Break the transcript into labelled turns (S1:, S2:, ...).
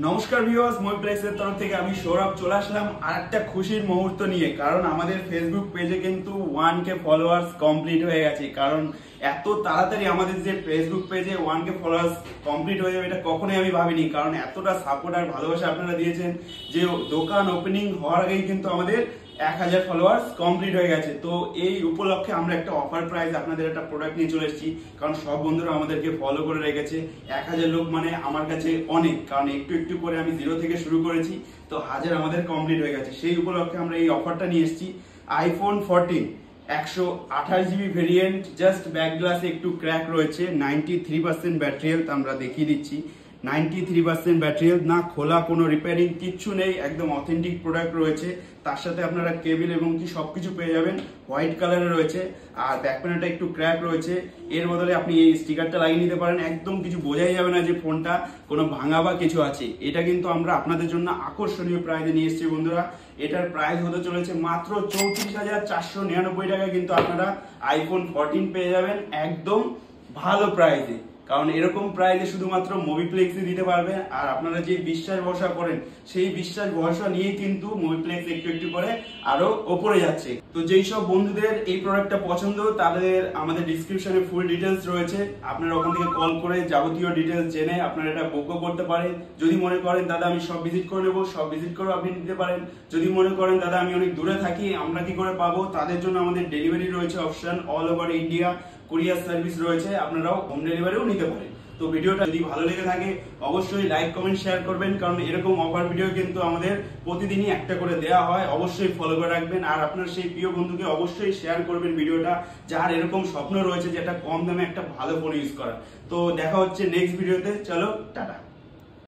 S1: নমস্কার ভিউয়ার্স, মইপ্লেক্সের তরফ থেকে আমি সৌরভ চলে আসলাম আর একটা খুশির মুহূর্ত নিয়ে। কারণ আমাদের ফেসবুক পেজে কিন্তু 1K ফলোয়ার্স কমপ্লিট হয়ে গেছে। কারণ এত তাড়াতাড়ি আমাদের যে ফেসবুক পেজে 1K ফলোয়ার্স কমপ্লিট হয়ে যাবে এটা কখনোই আমি ভাবিনি। কারণ এতটা সাপোর্ট আর ভালোবাসা আপনারা দিয়েছেন যে দোকান ওপেনিং হওয়ার আগেই কিন্তু আমাদের 1000 ফলোয়ার্স কমপ্লিট হয়ে গেছে। তো এই উপলক্ষে আমরা একটা অফার প্রাইস আপনাদের একটা প্রোডাক্ট নিয়ে চলে এসেছি। কারণ সব বন্ধুরা আমাদেরকে ফলো করে রেখেছে। 1000 লোক মানে আমার কাছে অনেক, কারণ একটু একটু করে আমি 0 থেকে শুরু করেছি, তো 1000 আমাদের কমপ্লিট হয়ে গেছে। সেই উপলক্ষে আমরা এই অফারটা নিয়ে এসেছি। IPhone 14 128GB variant, just back গ্লাসে একটু ক্র্যাক রয়েছে, 93% ব্যাটারি হেলথ আমরা দেখিয়ে দিচ্ছি। 93% ব্যাটারি হেলথ, না খোলা, কোনো রিপেয়ারিং কিচ্ছু নেই, একদম অথেন্টিক প্রোডাক্ট রয়েছে। তার সাথে আপনারা কেবল এবং কি সবকিছু পেয়ে যাবেন। হোয়াইট কালারে রয়েছে আর ব্যাক প্যানেলটা একটু ক্র্যাক রয়েছে। এর বদলে আপনি এই স্টিকারটা লাগিয়ে নিতে পারেন, একদম কিছু বোঝাই যাবে না যে ফোনটা কোনো ভাঙা বা কিছু আছে। এটা কিন্তু আমরা আপনাদের জন্য আকর্ষণীয় প্রাইজে নিয়ে এসেছি বন্ধুরা। এটার প্রাইস হতে চলেছে মাত্র 34,499 টাকায়। কিন্তু আপনারা আইফোন 14 পেয়ে যাবেন একদম ভালো প্রাইজে। কারণ এরকম প্রাইজে শুধুমাত্র মুভিপ্লেক্সই দিতে পারবে। আর আপনারা যে বিশ্বাস ভরসা করেন সেই বিশ্বাস ভরসা নিয়েই কিন্তু মুভিপ্লেক্স একটু একটু করে আরো ওপরে যাচ্ছে। তো যেই সব বন্ধুদের এই প্রোডাক্টটা পছন্দ তাদের আমাদের ডিসক্রিপশনে ফুল ডিটেলস রয়েছে, আপনারা ওখান থেকে কল করে যাবতীয় ডিটেলস জেনে আপনারা এটা বুকও করতে পারেন। যদি মনে করেন দাদা আমি সব ভিজিট করে নেবো, সব ভিজিট করেও আপনি নিতে পারেন। যদি মনে করেন দাদা আমি অনেক দূরে থাকি, আমরা কি করে পাবো, তাদের জন্য আমাদের ডেলিভারি রয়েছে option, all over India courier service রয়েছে, আপনারাও হোম ডেলিভারিও নিতে পারেন। তো ভিডিওটা যদি ভালো লেগে থাকে অবশ্যই লাইক কমেন্ট শেয়ার করবেন, কারণ এরকম অফার ভিডিও কিন্তু আমাদের প্রতিদিনই একটা করে দেওয়া হয়। অবশ্যই ফলো করে রাখবেন আর আপনার সেই প্রিয় বন্ধুকে অবশ্যই শেয়ার করবেন ভিডিওটা, যার এরকম স্বপ্ন রয়েছে যে একটা কম দামে একটা ভালো ফোন ইউজ করা। তো দেখা হচ্ছে নেক্সট ভিডিওতে, চলো টাটা।